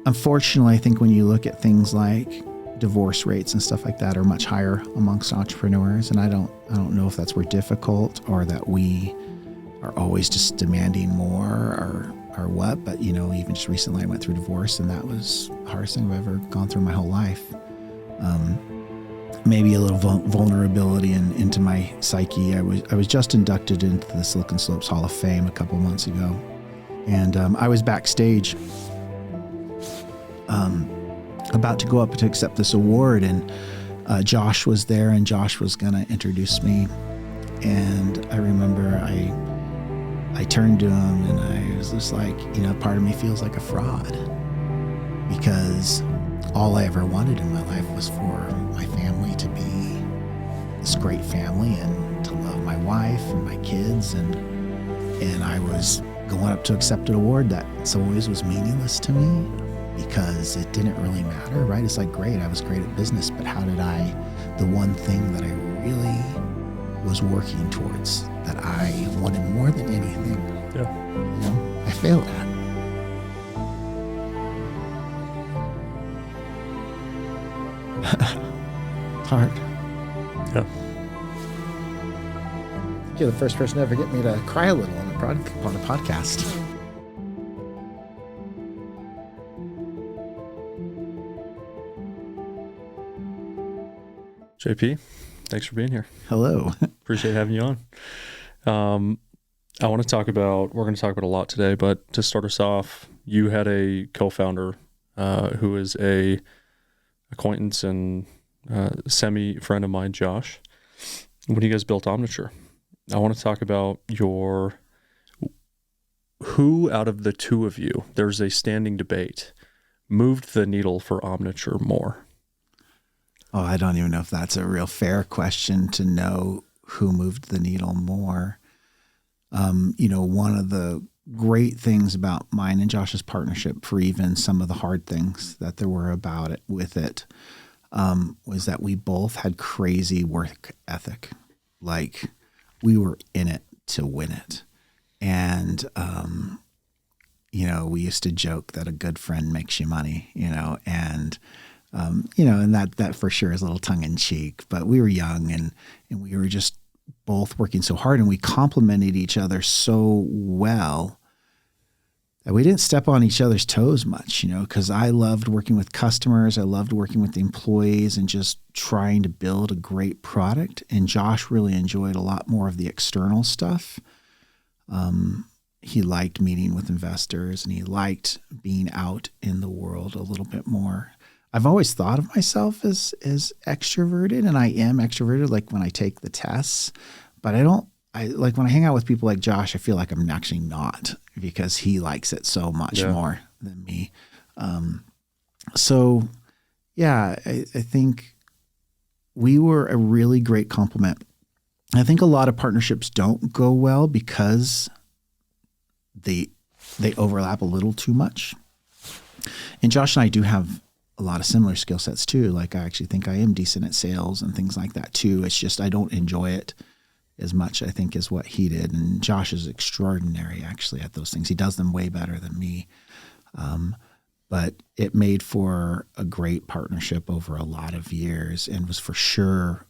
unfortunately, I think when you look at things like divorce rates and stuff like that are much higher amongst entrepreneurs. And I don't know if that's we're difficult or that we are always just demanding more or what, but even just recently I went through divorce and that was the hardest thing I've ever gone through in my whole life. Maybe a little vulnerability into my psyche. I was just inducted into the Silicon Slopes Hall of Fame a couple months ago. And I was backstage about to go up to accept this award, and Josh was there, and Josh was going to introduce me. And I remember I turned to him and I was just like, part of me feels like a fraud because all I ever wanted in my life was for my family to be this great family and to love my wife and my kids. And I was going up to accept an award that in some ways was meaningless to me because it didn't really matter, right? It's like, great, I was great at business, but how did the one thing that I really was working towards that I wanted more than anything, I failed at. It's hard. Yeah. You're the first person to ever get me to cry a little on a podcast. JP, thanks for being here. Hello. Appreciate having you on. we're going to talk about a lot today, but to start us off, you had a co-founder who is a acquaintance and semi-friend of mine, Josh, when you guys built Omniture. I want to talk about who out of the two of you, there's a standing debate, moved the needle for Omniture more. Oh, I don't even know if that's a real fair question to know who moved the needle more. One of the great things about mine and Josh's partnership, for even some of the hard things that there were about it with it, was that we both had crazy work ethic. Like, we were in it to win it. And, we used to joke that a good friend makes you money, and that for sure is a little tongue in cheek, but we were young and we were just both working so hard and we complemented each other so well that we didn't step on each other's toes much, because I loved working with customers. I loved working with the employees and just trying to build a great product. And Josh really enjoyed a lot more of the external stuff. He liked meeting with investors and he liked being out in the world a little bit more. I've always thought of myself as extroverted, and I am extroverted, like when I take the tests, but when I hang out with people like Josh, I feel like I'm actually not, because he likes it so much more than me. I think we were a really great complement. I think a lot of partnerships don't go well because they overlap a little too much. And Josh and I do have a lot of similar skill sets too. Like, I actually think I am decent at sales and things like that too. It's just, I don't enjoy it as much, I think, as what he did. And Josh is extraordinary actually at those things. He does them way better than me. But it made for a great partnership over a lot of years and was for sure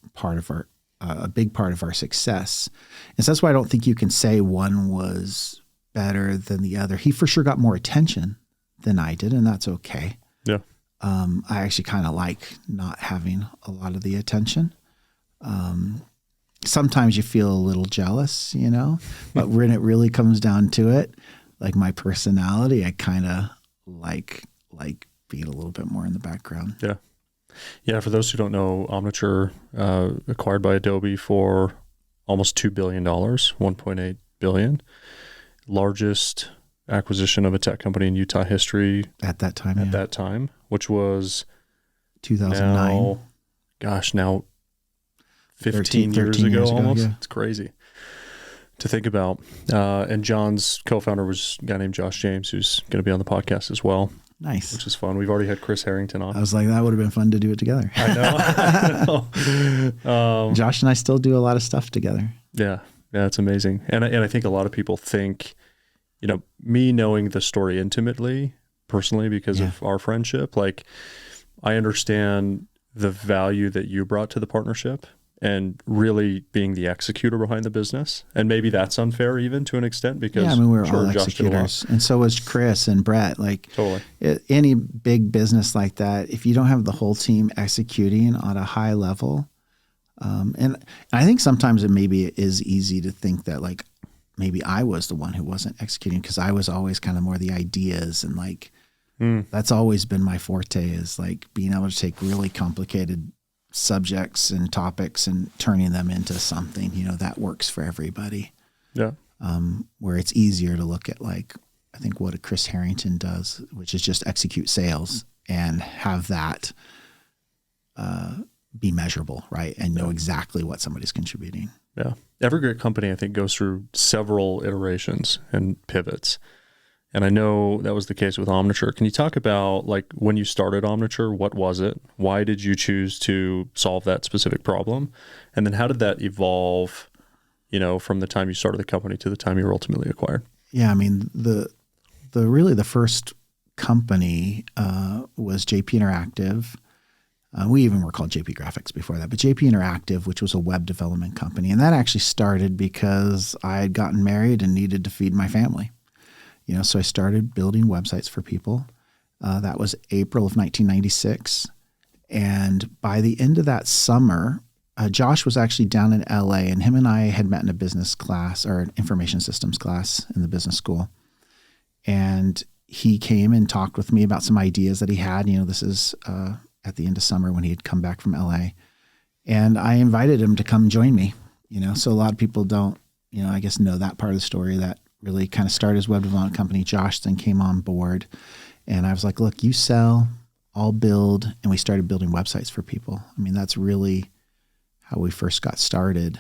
a big part of our success. And so that's why I don't think you can say one was better than the other. He for sure got more attention than I did, and that's okay. Yeah. I actually kind of like not having a lot of the attention. Sometimes you feel a little jealous, but when it really comes down to it, like my personality, I kind of like being a little bit more in the background. Yeah. Yeah. For those who don't know, Omniture, acquired by Adobe for almost $2 billion, $1.8 billion, largest acquisition of a tech company in Utah history at that time. That time, which was 2009. Now 15 years ago almost. Yeah. It's crazy to think about. And John's co-founder was a guy named Josh James, who's going to be on the podcast as well. Nice. Which is fun. We've already had Chris Harrington on. I was like, that would have been fun to do it together. I know. Josh and I still do a lot of stuff together. Yeah. Yeah. It's amazing. And I think a lot of people think, me knowing the story intimately personally because of our friendship. Like, I understand the value that you brought to the partnership and really being the executor behind the business. And maybe that's unfair even to an extent because I mean, we're sure, all Josh did a lot. executors, and so was Chris and Brett. Like Totally. Any big business like that, if you don't have the whole team executing on a high level, and I think sometimes it is easy to think that like maybe I was the one who wasn't executing because I was always kind of more the ideas and like that's always been my forte is like being able to take really complicated subjects and topics and turning them into something, that works for everybody. Yeah. Where it's easier to look at like, I think what a Chris Harrington does, which is just execute sales and have that be measurable, right? And know exactly what somebody's contributing. Yeah. Every great company, I think, goes through several iterations and pivots. And I know that was the case with Omniture. Can you talk about like when you started Omniture, what was it? Why did you choose to solve that specific problem? And then how did that evolve, from the time you started the company to the time you were ultimately acquired? Yeah. I mean, the first company was JP Interactive. We even were called JP Graphics before that, but JP Interactive, which was a web development company. And that actually started because I had gotten married and needed to feed my family. So I started building websites for people. That was April of 1996. And by the end of that summer, Josh was actually down in LA and him and I had met in a business class or an information systems class in the business school. And he came and talked with me about some ideas that he had. This is at the end of summer when he had come back from LA. And I invited him to come join me, so a lot of people don't, I guess know that part of the story that really kind of started his web development company. Josh then came on board and I was like, look, you sell, I'll build. And we started building websites for people. I mean, that's really how we first got started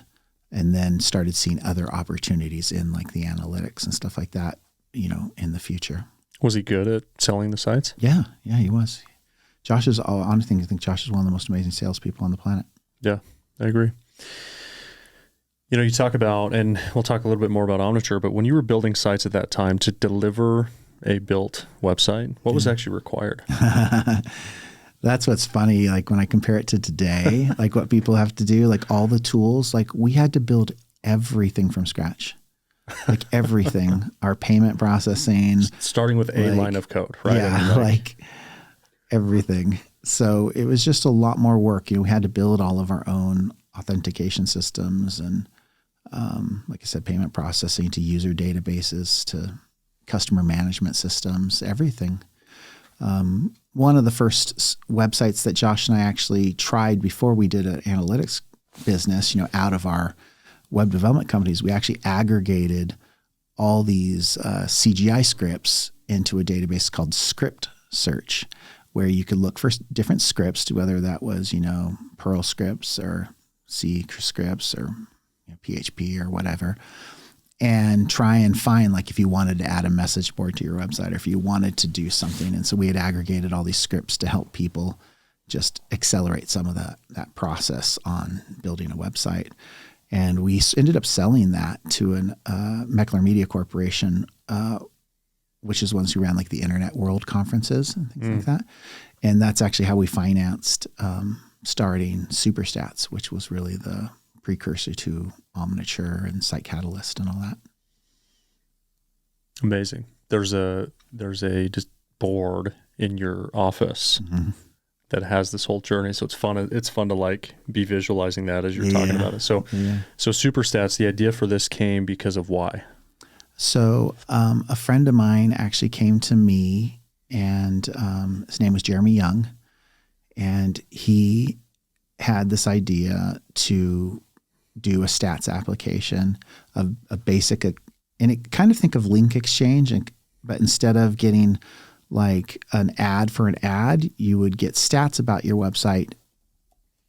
and then started seeing other opportunities in like the analytics and stuff like that, in the future. Was he good at selling the sites? Yeah, he was. I think Josh is one of the most amazing salespeople on the planet. Yeah, I agree. You talk about, and we'll talk a little bit more about Omniture, but when you were building sites at that time to deliver a built website, what was actually required? That's what's funny. Like when I compare it to today, like what people have to do, like all the tools, like we had to build everything from scratch, like everything, our payment processing. Starting with a line of code, right? Yeah, like everything. So it was just a lot more work. We had to build all of our own authentication systems and, like I said, payment processing to user databases to customer management systems, everything. One of the first websites that Josh and I actually tried before we did an analytics business, out of our web development companies, we actually aggregated all these CGI scripts into a database called Script Search, where you could look for different scripts, whether that was, Perl scripts or C scripts or PHP or whatever, and try and find like if you wanted to add a message board to your website or if you wanted to do something. And so we had aggregated all these scripts to help people just accelerate some of that process on building a website. And we ended up selling that to an Meckler Media Corporation, which is ones who ran like the Internet World Conferences and things like that. And that's actually how we financed starting SuperStats, which was really the precursor to Omniture and Site Catalyst and all that. Amazing. There's a just board in your office that has this whole journey. So it's fun to like be visualizing that as you're talking about it. So SuperStats, the idea for this came because of why? So a friend of mine actually came to me and his name was Jeremy Young. And he had this idea to do a stats application of a basic, and it kind of think of link exchange, but instead of getting like an ad for an ad, you would get stats about your website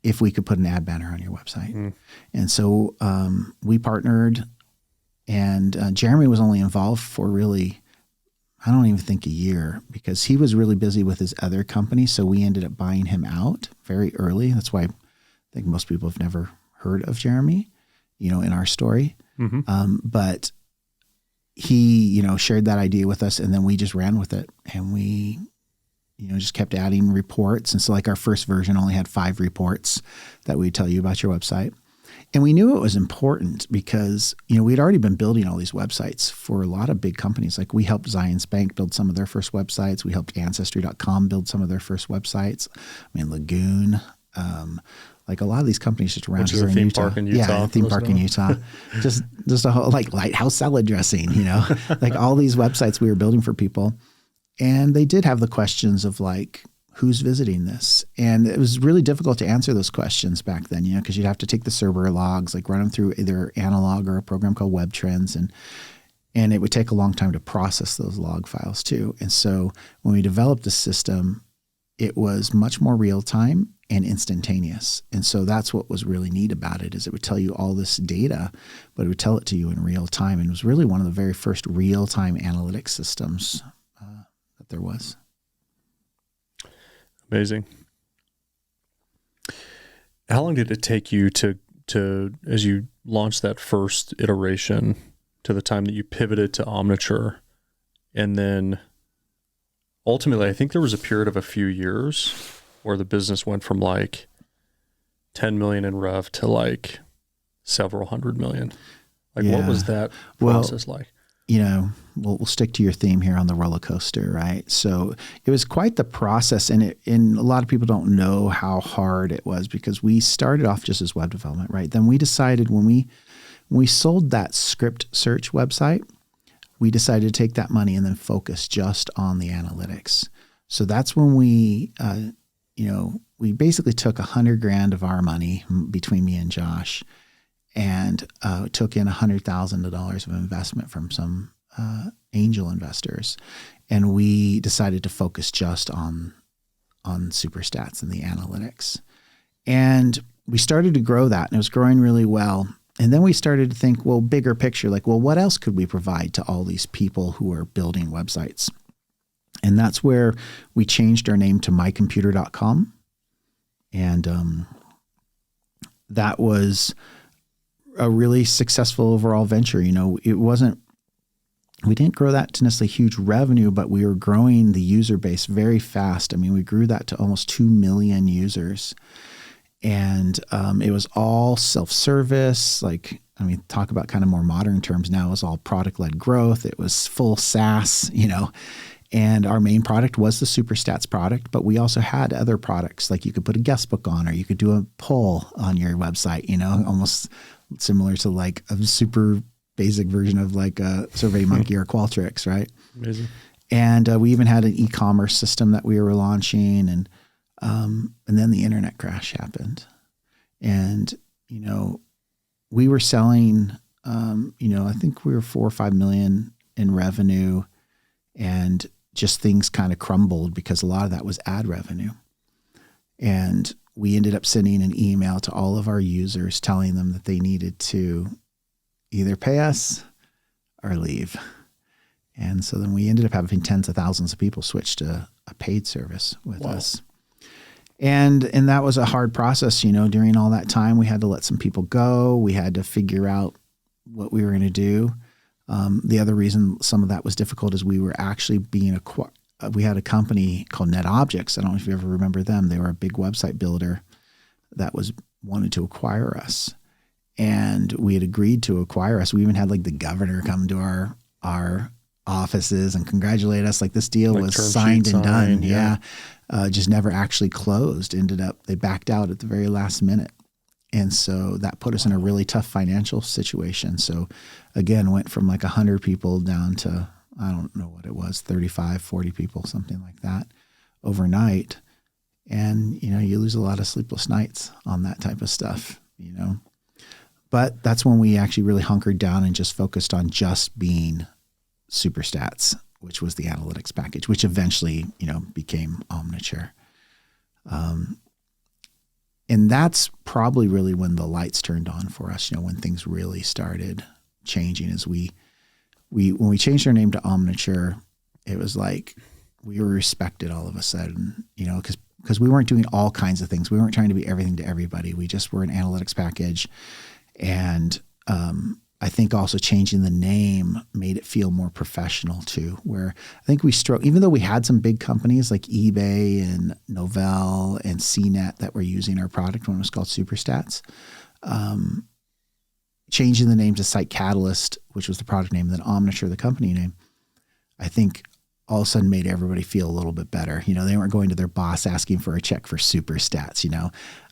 if we could put an ad banner on your website. And so we partnered, and Jeremy was only involved for really, I don't even think a year, because he was really busy with his other company. So we ended up buying him out very early. That's why I think most people have never heard of Jeremy, in our story. But he, shared that idea with us, and then we just ran with it, and we, just kept adding reports. And so like our first version only had 5 reports that would tell you about your website. And we knew it was important because, we'd already been building all these websites for a lot of big companies. Like we helped Zions Bank build some of their first websites. We helped Ancestry.com build some of their first websites. Lagoon, like a lot of these companies just around here in Utah. Which is a theme park in Utah. Yeah, a theme park in Utah. just a whole like Lighthouse salad dressing, like all these websites we were building for people. And they did have the questions of like, who's visiting this? And it was really difficult to answer those questions back then, because you'd have to take the server logs, like run them through either analog or a program called Web Trends. And it would take a long time to process those log files too. And so when we developed the system, it was much more real time and instantaneous. And so that's what was really neat about it, is it would tell you all this data, but it would tell it to you in real time. And it was really one of the very first real-time analytics systems that there was. Amazing. How long did it take you to as you launched that first iteration to the time that you pivoted to Omniture? And then ultimately, I think there was a period of a few years where the business went from like 10 million in rev to like several hundred million. Like what was that process like? We'll stick to your theme here on the roller coaster, right? So it was quite the process, and a lot of people don't know how hard it was because we started off just as web development, right? Then we decided when we sold that script search website, we decided to take that money and then focus just on the analytics. So that's when we, we basically took $100,000 of our money between me and Josh, and took in $100,000 of investment from some angel investors, and we decided to focus just on SuperStats and the analytics. And we started to grow that, and it was growing really well. And then we started to think, well, bigger picture, like, well, what else could we provide to all these people who are building websites? And that's where we changed our name to mycomputer.com. And that was a really successful overall venture. We didn't grow that to necessarily huge revenue, but we were growing the user base very fast. I mean, we grew that to almost 2 million users. And it was all self-service. Talk about kind of more modern terms now. It was all product-led growth. It was full SaaS, And our main product was the SuperStats product, but we also had other products. Like you could put a guest book on, or you could do a poll on your website, almost similar to like a super basic version of like a SurveyMonkey or Qualtrics, right? Amazing. And we even had an e-commerce system that we were launching, and then the internet crash happened, and we were selling, I think we were 4 or 5 million in revenue, and just things kind of crumbled because a lot of that was ad revenue. And we ended up sending an email to all of our users telling them that they needed to either pay us or leave. And so then we ended up having tens of thousands of people switch to a paid service with us. And that was a hard process, during all that time. We had to let some people go. We had to figure out what we were going to do. The other reason some of that was difficult is we were actually being acquired. We had a company called NetObjects. I don't know if you ever remember them. They were a big website builder that wanted to acquire us. And we had agreed to acquire us. We even had like the governor come to our offices and congratulate us. Like this deal was signed and done. Yeah. Just never actually closed. They backed out at the very last minute. And so that put us in a really tough financial situation. So again, went from like 100 people down to, I don't know what it was, 35, 40 people, something like that overnight. And, you lose a lot of sleepless nights on that type of stuff, But that's when we actually really hunkered down and just focused on just being SuperStats, which was the analytics package, which eventually, became Omniture. And that's probably really when the lights turned on for us, when things really started changing. As when we changed our name to Omniture, it was like we were respected all of a sudden, because we weren't doing all kinds of things. We weren't trying to be everything to everybody. We just were an analytics package. And I think also changing the name made it feel more professional too, where I think we struggled, even though we had some big companies like eBay and Novell and CNET that were using our product when it was called SuperStats, changing the name to Site Catalyst, which was the product name, and then Omniture, the company name, I think all of a sudden made everybody feel a little bit better. You know, they weren't going to their boss asking for a check for SuperStats, you know.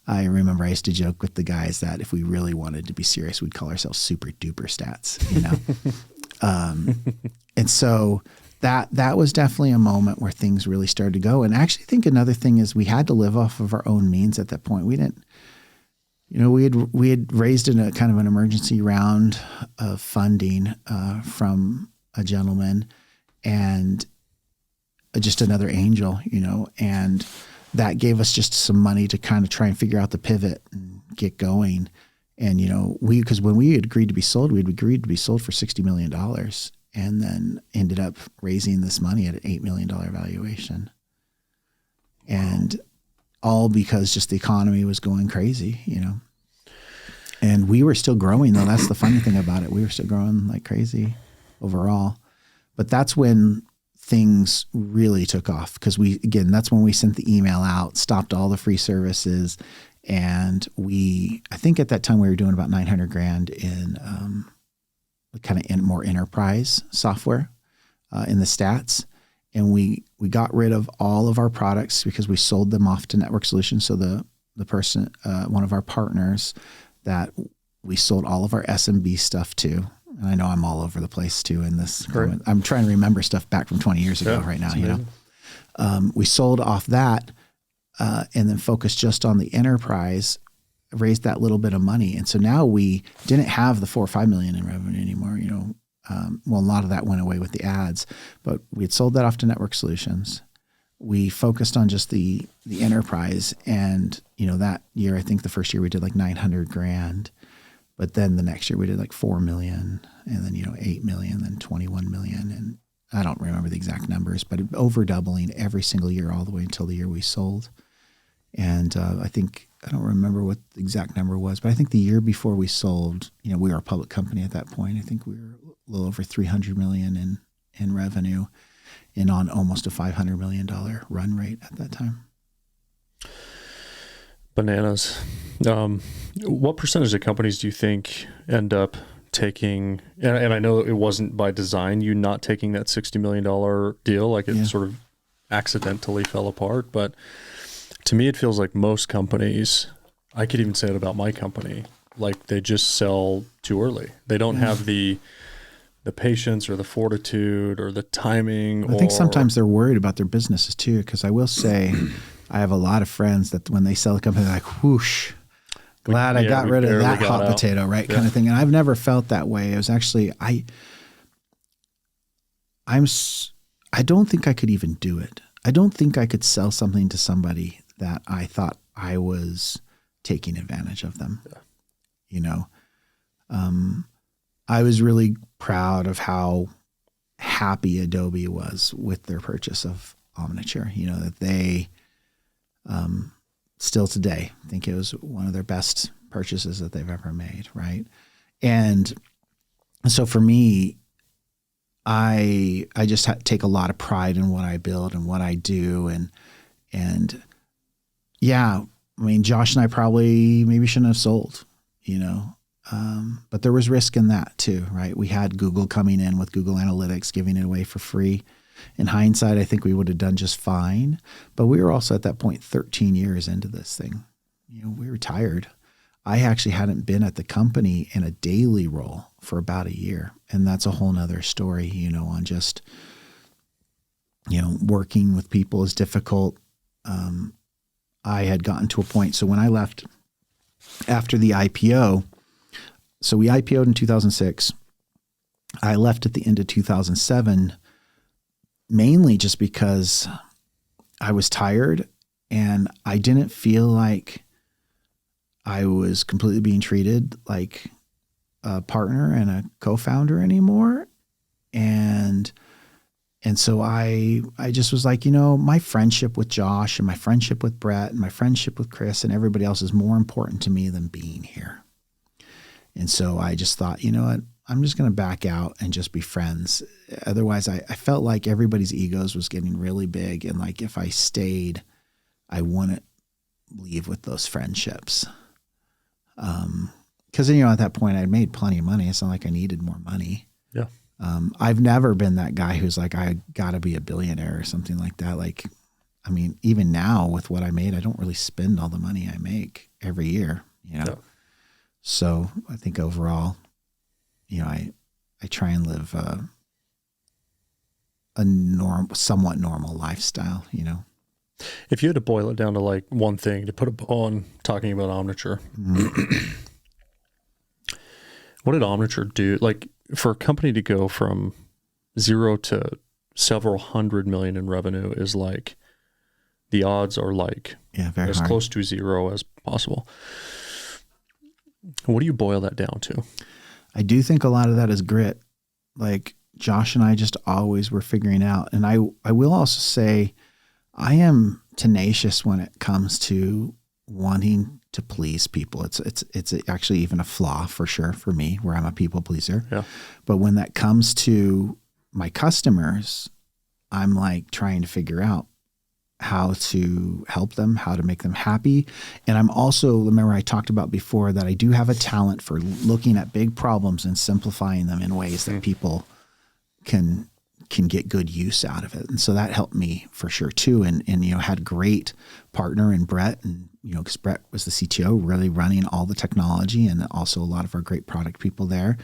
I remember I used to joke with the guys that if we really wanted to be serious, we'd call ourselves Super Duper Stats, you know. And so that was definitely a moment where things really started to go. And I actually think another thing is we had to live off of our own means at that point. We didn't, you know, we had raised in a kind of an emergency round of funding from a gentleman and just another angel, you know, and that gave us just some money to kind of try and figure out the pivot and get going. And, you know, because when we had agreed to be sold, we'd agreed to be sold for $60 million and then ended up raising this money at an $8 million valuation. And all because just the economy was going crazy, you know. And we were still growing, though. That's the funny thing about it. We were still growing like crazy overall. But that's when things really took off, because that's when we sent the email out, stopped all the free services. And I think at that time we were doing about $900,000 in kind of more enterprise software in the stats. And we got rid of all of our products because we sold them off to Network Solutions. So the person, one of our partners that we sold all of our SMB stuff to. And I know I'm all over the place too in this. I'm trying to remember stuff back from 20 years ago right now, you know. We sold off that and then focused just on the enterprise, raised that little bit of money. And so now we didn't have the 4 or 5 million in revenue anymore, you know. Well, a lot of that went away with the ads, but we had sold that off to Network Solutions. We focused on just the enterprise. And, you know, that year, I think the first year we did like $900,000. But then the next year we did like 4 million and then, you know, 8 million, then 21 million. And I don't remember the exact numbers, but over doubling every single year all the way until the year we sold. And I don't remember what the exact number was, but I think the year before we sold, you know, we were a public company at that point. I think we were a little over 300 million in revenue and on almost a $500 million run rate at that time. Bananas. What percentage of companies do you think end up taking, and I know it wasn't by design, you not taking that $60 million deal, like it sort of accidentally fell apart, but to me, it feels like most companies, I could even say it about my company, like they just sell too early. They don't have the patience or the fortitude or the timing. I think sometimes they're worried about their businesses too, because I will say I have a lot of friends that when they sell a company, they're like, whoosh, glad I got rid of that hot potato, right? Kind of thing. And I've never felt that way. It was actually, I don't think I could even do it. I don't think I could sell something to somebody that I thought I was taking advantage of them. Yeah. You know, I was really proud of how happy Adobe was with their purchase of Omniture. You know, that they still today think it was one of their best purchases that they've ever made, right? And so for me, I just take a lot of pride in what I build and what I do, and yeah, I mean, Josh and I probably maybe shouldn't have sold, you know, but there was risk in that too, right? We had Google coming in with Google Analytics, giving it away for free. In hindsight, I think we would have done just fine, but we were also at that point 13 years into this thing. You know, we were tired. I actually hadn't been at the company in a daily role for about a year, and that's a whole nother story, you know, on just, you know, working with people is difficult. I had gotten to a point. So when I left after the IPO, so we IPO'd in 2006. I left at the end of 2007, mainly just because I was tired and I didn't feel like I was completely being treated like a partner and a co-founder anymore. And so I just was like, you know, my friendship with Josh and my friendship with Brett and my friendship with Chris and everybody else is more important to me than being here. And so I just thought, you know what, I'm just going to back out and just be friends. Otherwise, I felt like everybody's egos was getting really big. And like, if I stayed, I wouldn't leave with those friendships. Because, at that point I'd made plenty of money. It's not like I needed more money. Yeah. I've never been that guy who's like, I got to be a billionaire or something like that. Like, I mean, even now with what I made, I don't really spend all the money I make every year, Yeah. So I think overall, I try and live a somewhat normal lifestyle, If you had to boil it down to like one thing to put a bow on talking about Omniture, what did Omniture do? Like, for a company to go from 0 to several hundred million in revenue is like, the odds are like very as hard. close to 0 as possible. What do you boil that down to? I do think a lot of that is grit. Like, Josh and I just always were figuring out. And I will also say I am tenacious when it comes to wanting to please people. It's actually even a flaw for sure for me, where I'm a people pleaser. Yeah. But when that comes to my customers, I'm like trying to figure out how to help them, how to make them happy. And I'm also, remember I talked about before that I do have a talent for looking at big problems and simplifying them in ways that people can get good use out of it. And so that helped me for sure too. And had great partner in Brett, and, because Brett was the CTO, really running all the technology, and also a lot of our great product people there,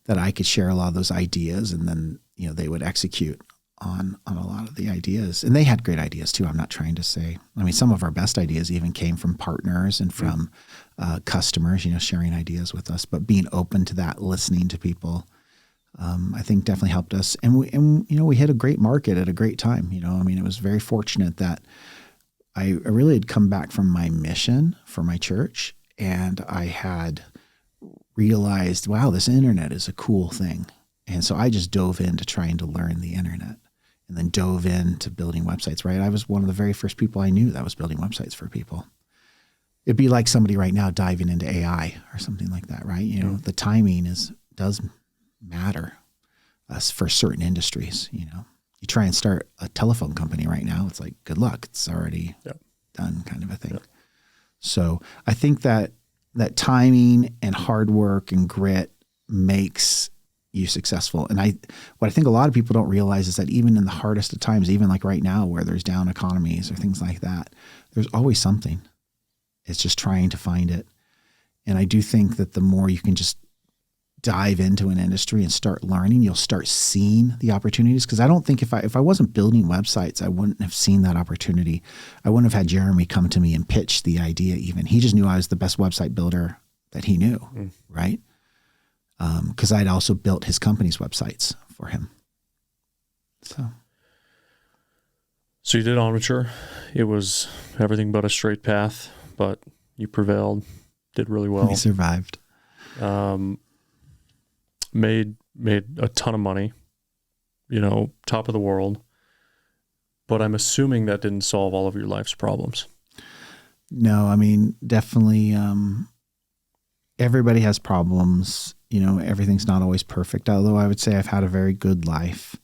that I could share a lot of those ideas, and then, they would execute on a lot of the ideas. And they had great ideas too. I'm not trying to say, some of our best ideas even came from partners and from customers, sharing ideas with us, but being open to that, listening to people, I think definitely helped us. And we hit a great market at a great time. It was very fortunate that I really had come back from my mission for my church, and I had realized, wow, this internet is a cool thing. And so I just dove into trying to learn the internet, and then dove into building websites, right? I was one of the very first people I knew that was building websites for people. It'd be like somebody right now diving into AI or something like that, right? The timing does matter for certain industries. You try and start a telephone company right now, it's like, good luck. It's already done, kind of a thing. So I think that timing and hard work and grit makes you successful. And what I think a lot of people don't realize is that even in the hardest of times, even like right now where there's down economies or things like that, there's always something. It's just trying to find it. And I do think that the more you can just dive into an industry and start learning, you'll start seeing the opportunities. Because I don't think if I wasn't building websites, I wouldn't have seen that opportunity. I wouldn't have had Jeremy come to me and pitch the idea even. He just knew I was the best website builder that he knew, right? Because I'd also built his company's websites for him. So you did Omniture. It was everything but a straight path, but you prevailed, did really well. We survived. Made a ton of money, top of the world. But I'm assuming that didn't solve all of your life's problems. No, definitely. Everybody has problems. Everything's not always perfect. Although I would say I've had a very good life.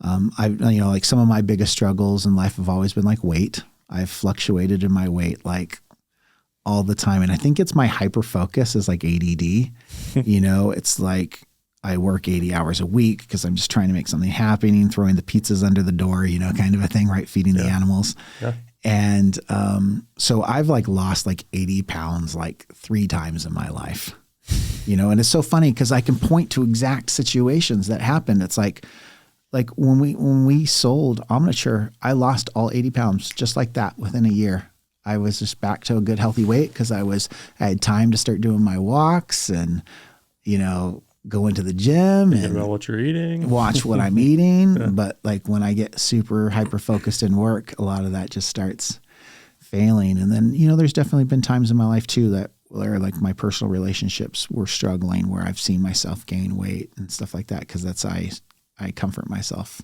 Like some of my biggest struggles in life have always been like weight. I've fluctuated in my weight like all the time. And I think it's my hyper focus is like ADD. It's like I work 80 hours a week because I'm just trying to make something happen, throwing the pizzas under the door, kind of a thing, right? Feeding the animals. Yeah. And so I've like lost like 80 pounds like 3 times in my life, and it's so funny because I can point to exact situations that happened. It's like when we sold Omniture, I lost all 80 pounds just like that within a year. I was just back to a good healthy weight because I had time to start doing my walks and, go into the gym Thinking and about what you're eating, watch what I'm eating. Yeah. But like when I get super hyper focused in work, a lot of that just starts failing. And then, there's definitely been times in my life too where like my personal relationships were struggling, where I've seen myself gain weight and stuff like that. Cause I comfort myself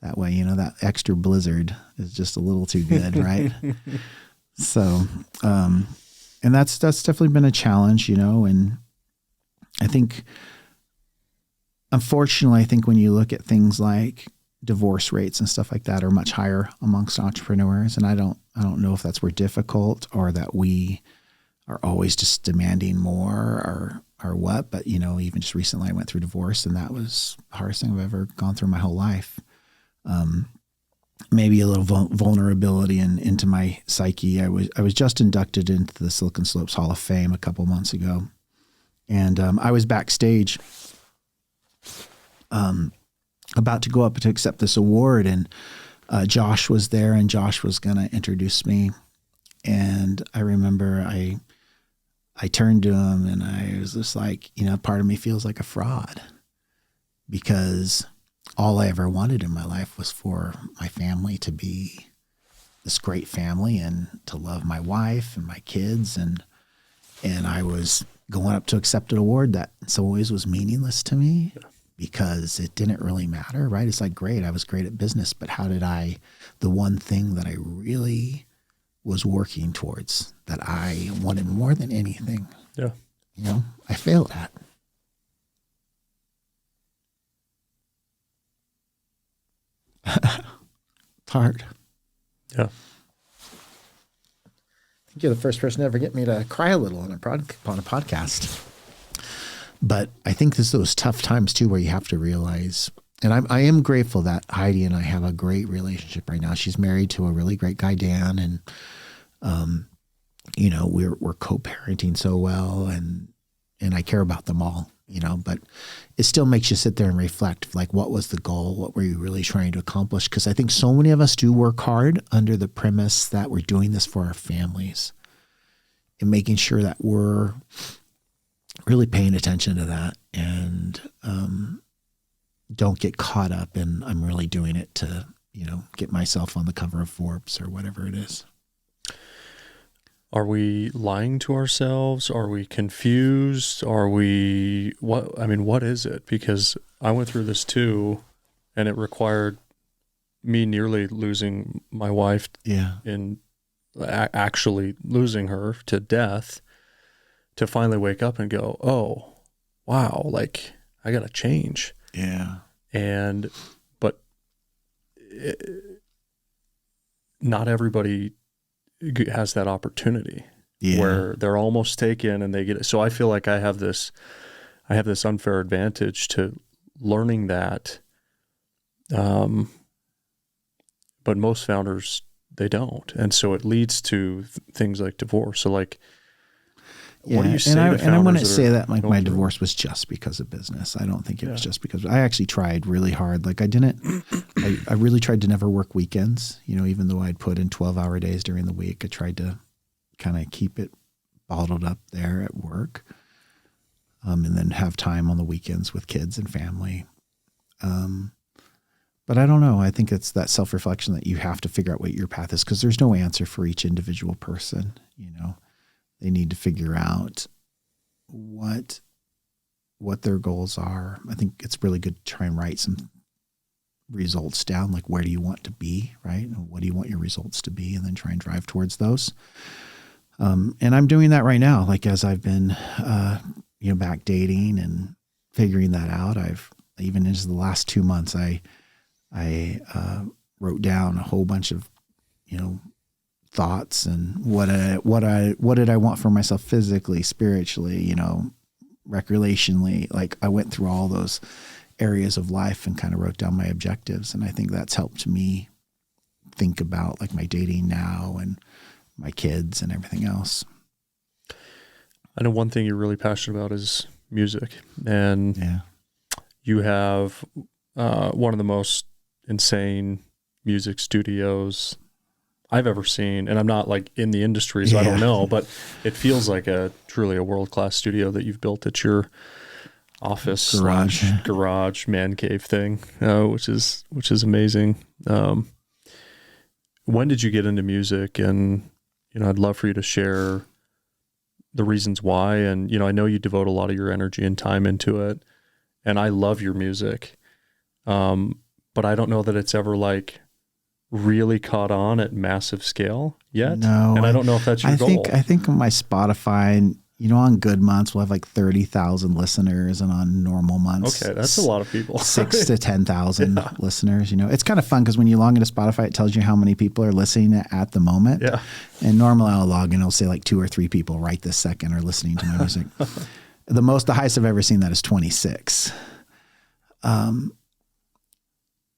that way, that extra blizzard is just a little too good. Right. So, and that's definitely been a challenge, and I think unfortunately, I think when you look at things like divorce rates and stuff like that are much higher amongst entrepreneurs. And I don't know if that's we're difficult or that we are always just demanding more or what, but even just recently I went through divorce and that was the hardest thing I've ever gone through my whole life. Maybe a little vulnerability into my psyche. I was just inducted into the Silicon Slopes Hall of Fame a couple months ago. And I was backstage about to go up to accept this award, and Josh was there, and Josh was going to introduce me. And I remember I turned to him and I was just like, part of me feels like a fraud because all I ever wanted in my life was for my family to be this great family and to love my wife and my kids. And I was going up to accept an award that in some ways was meaningless to me. Yeah. Because it didn't really matter, right? It's like, great, I was great at business, but how did the one thing that I really was working towards that I wanted more than anything, I failed at. It's hard. Yeah. I think you're the first person to ever get me to cry a little on a podcast. But I think there's those tough times too where you have to realize, and I am grateful that Heidi and I have a great relationship right now. She's married to a really great guy, Dan, and we're co-parenting so well, and I care about them all, but it still makes you sit there and reflect, like, what was the goal? What were you really trying to accomplish? Because I think so many of us do work hard under the premise that we're doing this for our families and making sure that we're really paying attention to that and don't get caught up in I'm really doing it to, get myself on the cover of Forbes or whatever it is. Are we lying to ourselves? Are we confused? What is it? Because I went through this too, and it required me nearly losing my wife in actually losing her to death to finally wake up and go, oh, wow, like I got to change. Yeah. But not everybody has that opportunity where they're almost taken and they get it. So I feel like I have this unfair advantage to learning that. But most founders, they don't. And so it leads to things like divorce. So like, what do you say to founders? And I wouldn't say that like my divorce was just because of business. I don't think it was just because I actually tried really hard. Like I really tried to never work weekends, even though I'd put in 12-hour days during the week. I tried to kind of keep it bottled up there at work, and then have time on the weekends with kids and family. But I don't know. I think it's that self-reflection that you have to figure out what your path is because there's no answer for each individual person, They need to figure out what their goals are. I think it's really good to try and write some results down, like where do you want to be, right? And what do you want your results to be? And then try and drive towards those. And I'm doing that right now. Like as I've been, back dating and figuring that out, I've even into the last 2 months, I wrote down a whole bunch of, thoughts and what did I want for myself physically, spiritually, recreationally. Like I went through all those areas of life and kind of wrote down my objectives. And I think that's helped me think about like my dating now and my kids and everything else. I know one thing you're really passionate about is music, and you have one of the most insane music studios I've ever seen, and I'm not like in the industry, so I don't know, but it feels like truly a world-class studio that you've built at your office garage man cave thing, which is amazing. When did you get into music? And I'd love for you to share the reasons why. And I know you devote a lot of your energy and time into it, and I love your music, but I don't know that it's ever like really caught on at massive scale yet. No, and I don't know if that's your goal. I think my Spotify, and on good months, we'll have like 30,000 listeners, and on normal months, Okay, that's a lot of people. 6 to 10,000 listeners. It's kind of fun because when you log into Spotify, it tells you how many people are listening at the moment. Yeah. And normally I'll log in, it'll say like 2 or 3 people right this second are listening to my music. The highest I've ever seen that is 26.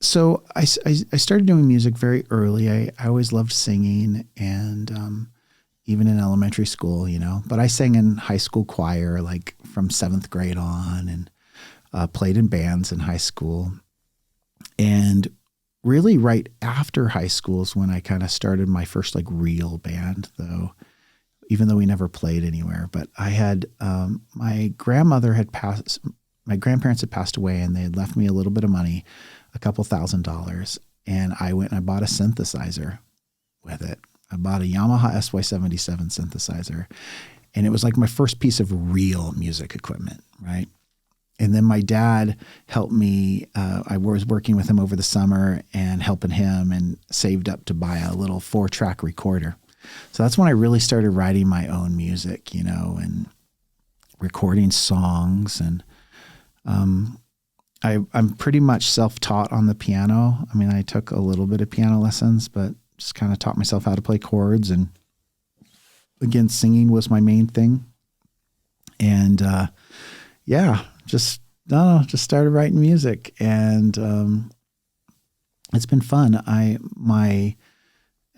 So I started doing music very early. I always loved singing, and even in elementary school, but I sang in high school choir, like from 7th grade on, and played in bands in high school. And really right after high school is when I kind of started my first like real band, though, even though we never played anywhere. But I had, my grandparents had passed away, and they had left me a little bit of money, a couple $1,000. And I went and I bought a synthesizer with it. I bought a Yamaha SY77 synthesizer, and it was like my first piece of real music equipment, right? And then my dad helped me. I was working with him over the summer and helping him, and saved up to buy a little 4-track recorder. So that's when I really started writing my own music, and recording songs. And I'm pretty much self-taught on the piano. I mean, I took a little bit of piano lessons, but just kind of taught myself how to play chords. And again, singing was my main thing. And just started writing music, and it's been fun. My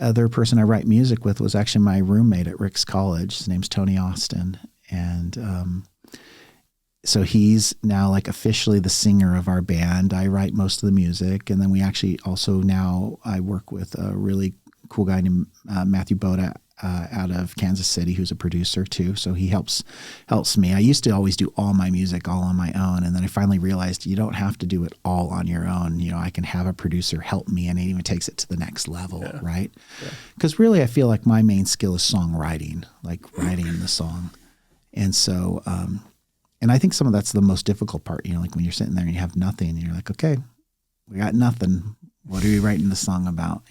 other person I write music with was actually my roommate at Rick's College. His name's Tony Austin, and so he's now like officially the singer of our band. I write most of the music, and then we actually also now I work with a really cool guy named Matthew Boda out of Kansas City, who's a producer too. So he helps me. I used to always do all my music all on my own, and then I finally realized you don't have to do it all on your own. I can have a producer help me, and it even takes it to the next level, right? Because really, I feel like my main skill is songwriting, like writing the song, and so. And I think some of that's the most difficult part, like when you're sitting there and you have nothing, and you're like, okay, we got nothing. What are we writing the song about?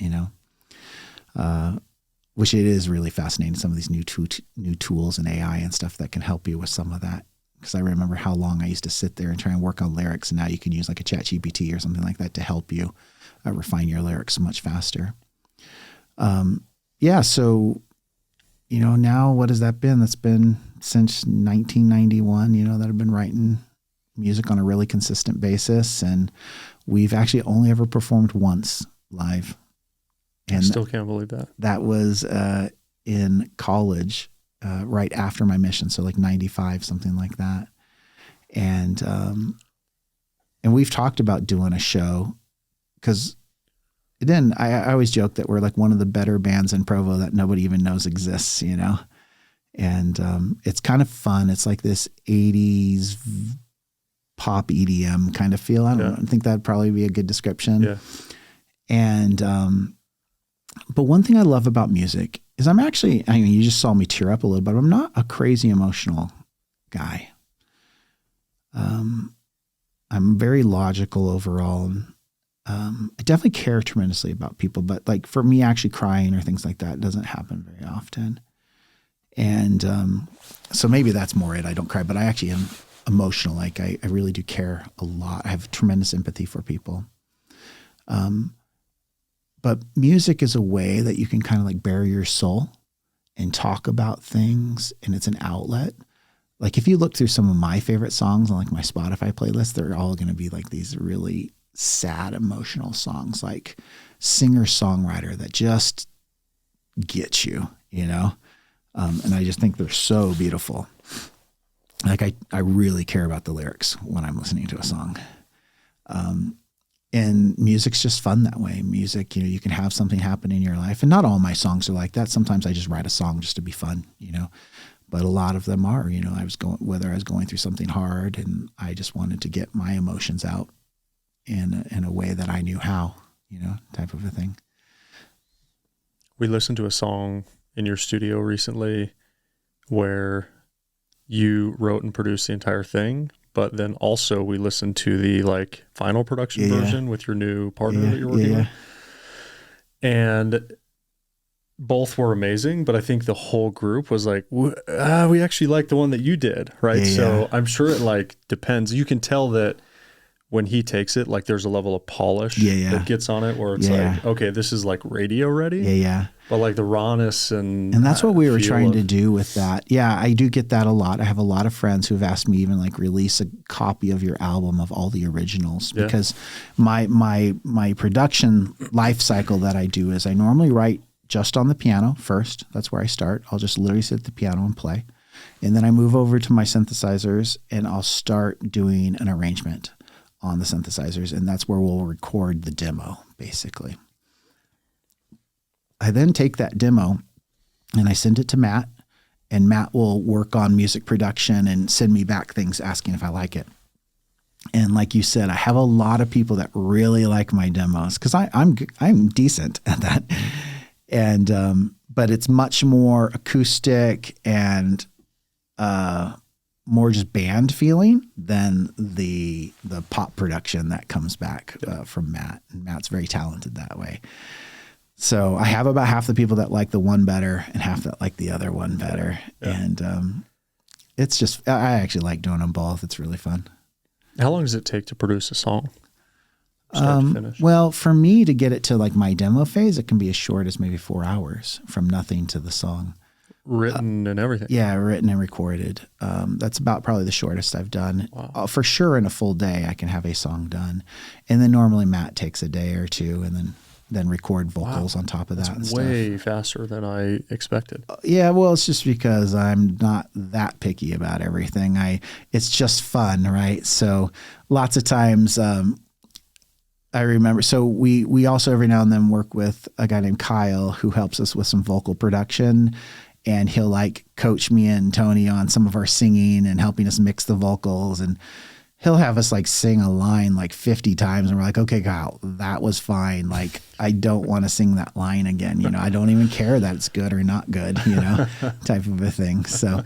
Which it is really fascinating. Some of these new tools and AI and stuff that can help you with some of that. Because I remember how long I used to sit there and try and work on lyrics, and now you can use like a ChatGPT or something like that to help you refine your lyrics much faster. So now what has that been? That's been since 1991, that I've been writing music on a really consistent basis. And we've actually only ever performed once live. And I still can't believe that. That was in college, right after my mission. So like 95, something like that. And we've talked about doing a show, because then I always joke that we're like one of the better bands in Provo that nobody even knows exists, and it's kind of fun. It's like this 80s pop EDM kind of feel. I don't think that'd probably be a good description. Yeah. And, but one thing I love about music is you just saw me tear up a little bit. I'm not a crazy emotional guy. I'm very logical overall. I definitely care tremendously about people, but like for me, actually crying or things like that doesn't happen very often. And so maybe that's more it. I don't cry, but I actually am emotional. Like I really do care a lot. I have tremendous empathy for people. But music is a way that you can kind of like bare your soul and talk about things, and it's an outlet. Like if you look through some of my favorite songs on like my Spotify playlist, they're all going to be like these really sad, emotional songs, like singer-songwriter that just gets you, and I just think they're so beautiful. Like I really care about the lyrics when I'm listening to a song. And music's just fun that way. Music, you can have something happen in your life, and not all my songs are like that. Sometimes I just write a song just to be fun, but a lot of them are, whether I was going through something hard and I just wanted to get my emotions out in a way that I knew how, type of a thing. We listened to a song in your studio recently where you wrote and produced the entire thing, but then also we listened to the like final production version with your new partner that you're working with. And both were amazing, but I think the whole group was like, we actually like the one that you did, right? Yeah, So yeah. I'm sure it like depends. You can tell that when he takes it, like there's a level of polish Yeah, yeah. that gets on it where it's Yeah. like, okay, this is like radio ready, Yeah, yeah. but like the rawness and And that's what we were feel trying of, to do with that. Yeah, I do get that a lot. I have a lot of friends who've asked me even like release a copy of your album of all the originals Yeah. because my production life cycle that I do is I normally write just on the piano first. That's where I start. I'll just literally sit at the piano and play. And then I move over to my synthesizers and I'll start doing an arrangement on the synthesizers. And that's where we'll record the demo, basically. I then take that demo and I send it to Matt, and Matt will work on music production and send me back things asking if I like it. And like you said, I have a lot of people that really like my demos because I'm decent at that. And but it's much more acoustic and more just band feeling than the pop production that comes back from Matt. And Matt's very talented that way. So I have about half the people that like the one better and half that like the other one better. Yeah. And it's just, I actually like doing them both. It's really fun. How long does it take to produce a song? Start to finish? Well, for me to get it to like my demo phase, it can be as short as maybe 4 hours from nothing to the song. Written and everything. Yeah, written and recorded. That's about probably the shortest I've done. Wow. For sure in a full day, I can have a song done. And then normally Matt takes a day or two and then record vocals on top of that. That's and way stuff. faster than I expected. Yeah, well, it's just because I'm not that picky about everything. It's just fun, right? So lots of times I remember, so we also every now and then work with a guy named Kyle who helps us with some vocal production, and he'll like coach me and Tony on some of our singing and helping us mix the vocals, and he'll have us like sing a line like 50 times and we're like, okay, Kyle, that was fine. Like, I don't want to sing that line again. You know, I don't even care that it's good or not good, you know, type of a thing. So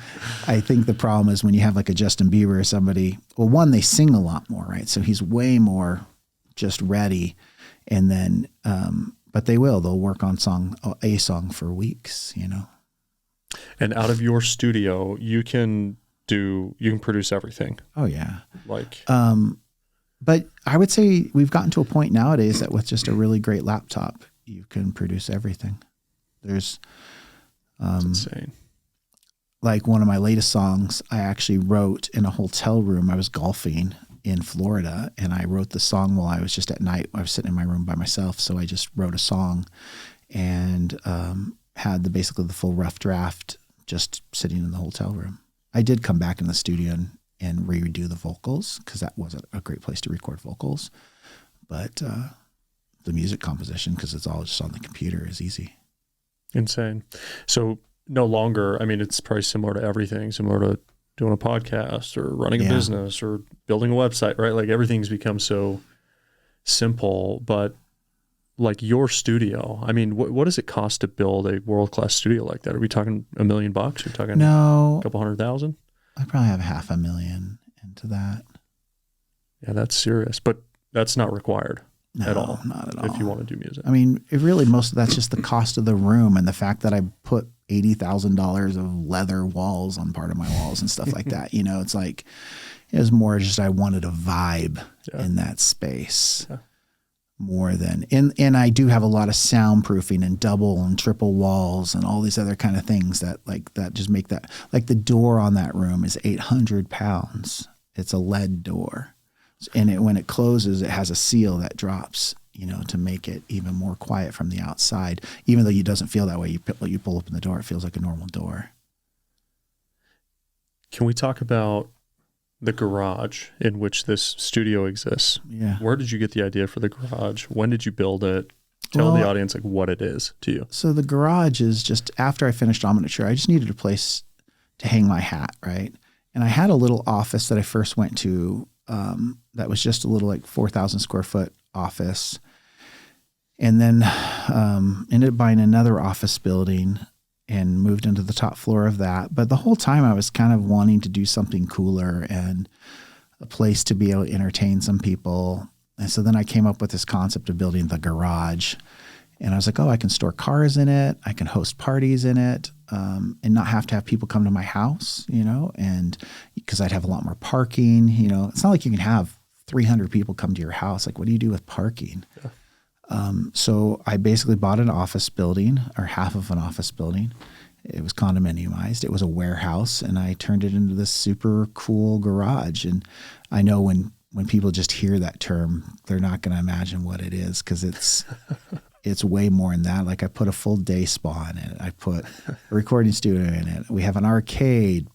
I think the problem is when you have like a Justin Bieber or somebody, well, one, they sing a lot more, right? So he's way more just ready. And then, but they'll work on a song for weeks, you know? And out of your studio, you can produce everything. Oh yeah. Like, but I would say we've gotten to a point nowadays that with just a really great laptop, you can produce everything. There's, that's insane. Like one of my latest songs, I actually wrote in a hotel room. I was golfing in Florida and I wrote the song while I was just at night. I was sitting in my room by myself. So I just wrote a song and, had basically the full rough draft just sitting in the hotel room. I did come back in the studio and redo the vocals because that wasn't a great place to record vocals. But the music composition, because it's all just on the computer, is easy. Insane. So no longer, I mean, it's probably similar to everything, similar to doing a podcast or running a business or building a website, right? Like everything's become so simple, but like your studio, I mean, what does it cost to build a world-class studio like that? Are we talking $1 million? Are we talking a couple $100,000? I probably have $500,000 into that. Yeah, that's serious, but that's not required at all. Not at all. If you want to do music. I mean, most of that's just the cost of the room and the fact that I put $80,000 of leather walls on part of my walls and stuff like that. You know, it's like, it was more just I wanted a vibe in that space. Yeah. More than, and I do have a lot of soundproofing and double and triple walls and all these other kind of things that just make that, like the door on that room is 800 pounds. It's a lead door. And when it closes, it has a seal that drops, you know, to make it even more quiet from the outside. Even though it doesn't feel that way, you pull open the door, it feels like a normal door. Can we talk about the garage in which this studio exists? Yeah. Where did you get the idea for the garage? When did you build it? Tell the audience like what it is to you. So the garage is just after I finished Omniture, I just needed a place to hang my hat, right? And I had a little office that I first went to that was just a little like 4,000 square foot office. And then ended up buying another office building and moved into the top floor of that. But the whole time I was kind of wanting to do something cooler and a place to be able to entertain some people. And so then I came up with this concept of building the garage. And I was like, oh, I can store cars in it. I can host parties in it, and not have to have people come to my house, and because I'd have a lot more parking, it's not like you can have 300 people come to your house. Like, what do you do with parking? Yeah. So I basically bought an office building, or half of an office building. It was condominiumized. It was a warehouse, and I turned it into this super cool garage. And I know when people just hear that term, they're not going to imagine what it is, because it's way more than that. Like, I put a full day spa in it. I put a recording studio in it. We have an arcade,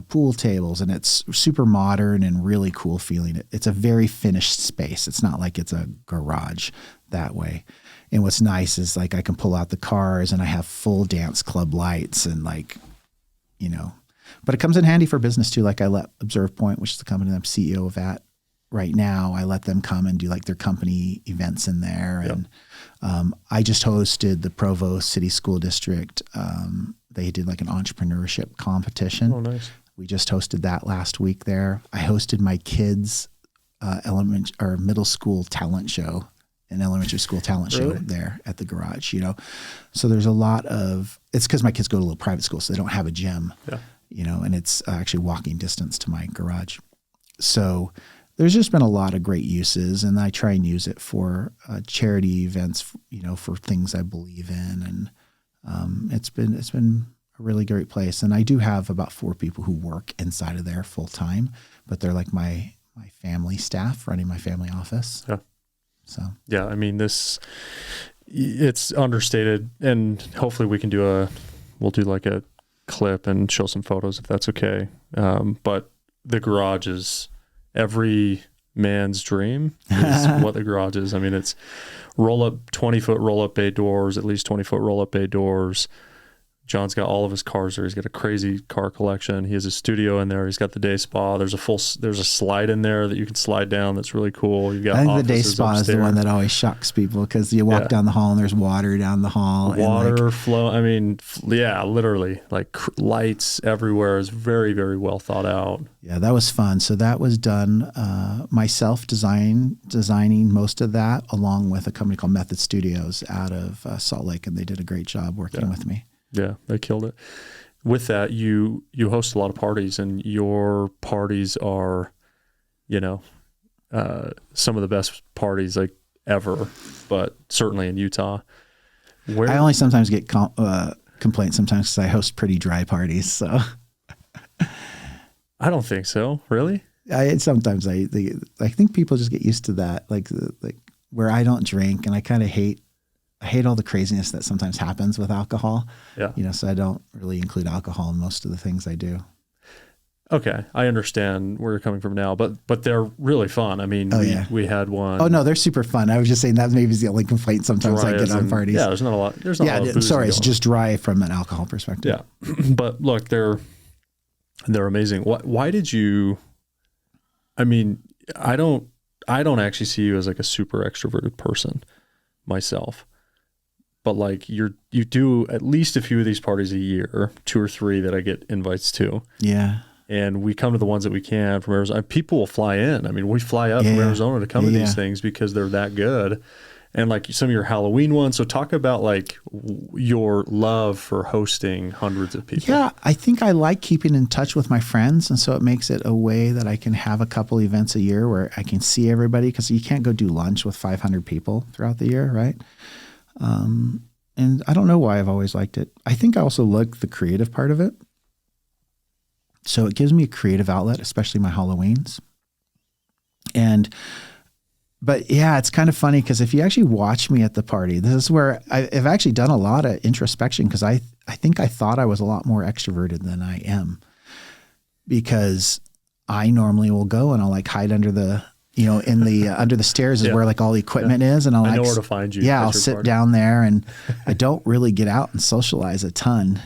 pool tables, and it's super modern and really cool feeling. It's a very finished space. It's not like it's a garage that way. And what's nice is, like, I can pull out the cars, and I have full dance club lights, and but it comes in handy for business too. Like, I let Observe Point, which is the company I'm CEO of at right now, I let them come and do like their company events in there. Yep. And I just hosted the Provo City School District. They did like an entrepreneurship competition. Oh, nice. We just hosted that last week there. I hosted my kids' middle school talent show, an elementary school talent show there at the garage, So there's a lot of, it's because my kids go to a little private school, so they don't have a gym, and it's actually walking distance to my garage. So there's just been a lot of great uses, and I try and use it for charity events, for things I believe in. And it's been a really great place. And I do have about 4 people who work inside of there full time, but they're like my family staff running my family office. Yeah. So, yeah, I mean, it's understated, and hopefully we'll do like a clip and show some photos if that's okay. But the garage is every man's dream is what the garage is. I mean, it's 20-foot roll-up bay doors, at least 20-foot roll-up bay doors. John's got all of his cars there. He's got a crazy car collection. He has a studio in there. He's got the day spa. There's a slide in there that you can slide down. That's really cool. You've got I think the day spa upstairs is the one that always shocks people, because you walk down the hall and there's water down the hall. Water flow. I mean, literally like lights everywhere. Is very, very well thought out. Yeah, that was fun. So that was done myself designing most of that, along with a company called Method Studios out of Salt Lake, and they did a great job working with me. Yeah, they killed it. With that, you host a lot of parties, and your parties are, some of the best parties like ever, but certainly in Utah. I only sometimes get complaints sometimes because I host pretty dry parties. So I don't think so. Really? I think people just get used to that, like where I don't drink, and I kind of hate all the craziness that sometimes happens with alcohol. Yeah. So I don't really include alcohol in most of the things I do. Okay. I understand where you're coming from now, but they're really fun. I mean, we had one. Oh no, they're super fun. I was just saying that maybe is the only complaint sometimes I get on parties. Yeah. There's not a lot of booze. Sorry. It's just dry from an alcohol perspective. Yeah. But look, they're amazing. Why did you, I mean, I don't actually see you as like a super extroverted person myself. But like you do at least a few of these parties a year, 2 or 3 that I get invites to. Yeah. And we come to the ones that we can from Arizona. People will fly in. I mean, we fly up from Arizona to come to these things because they're that good. And like some of your Halloween ones. So talk about like your love for hosting hundreds of people. Yeah, I think I like keeping in touch with my friends. And so it makes it a way that I can have a couple events a year where I can see everybody, because you can't go do lunch with 500 people throughout the year, right? And I don't know why I've always liked it. I think I also like the creative part of it. So it gives me a creative outlet, especially my Halloweens. But yeah, it's kind of funny, because if you actually watch me at the party, this is where I've actually done a lot of introspection, because I think I thought I was a lot more extroverted than I am, because I normally will go and I'll like hide under the, in the under the stairs is where like all the equipment is, and I know where to find you. Yeah, I'll sit down there, and I don't really get out and socialize a ton.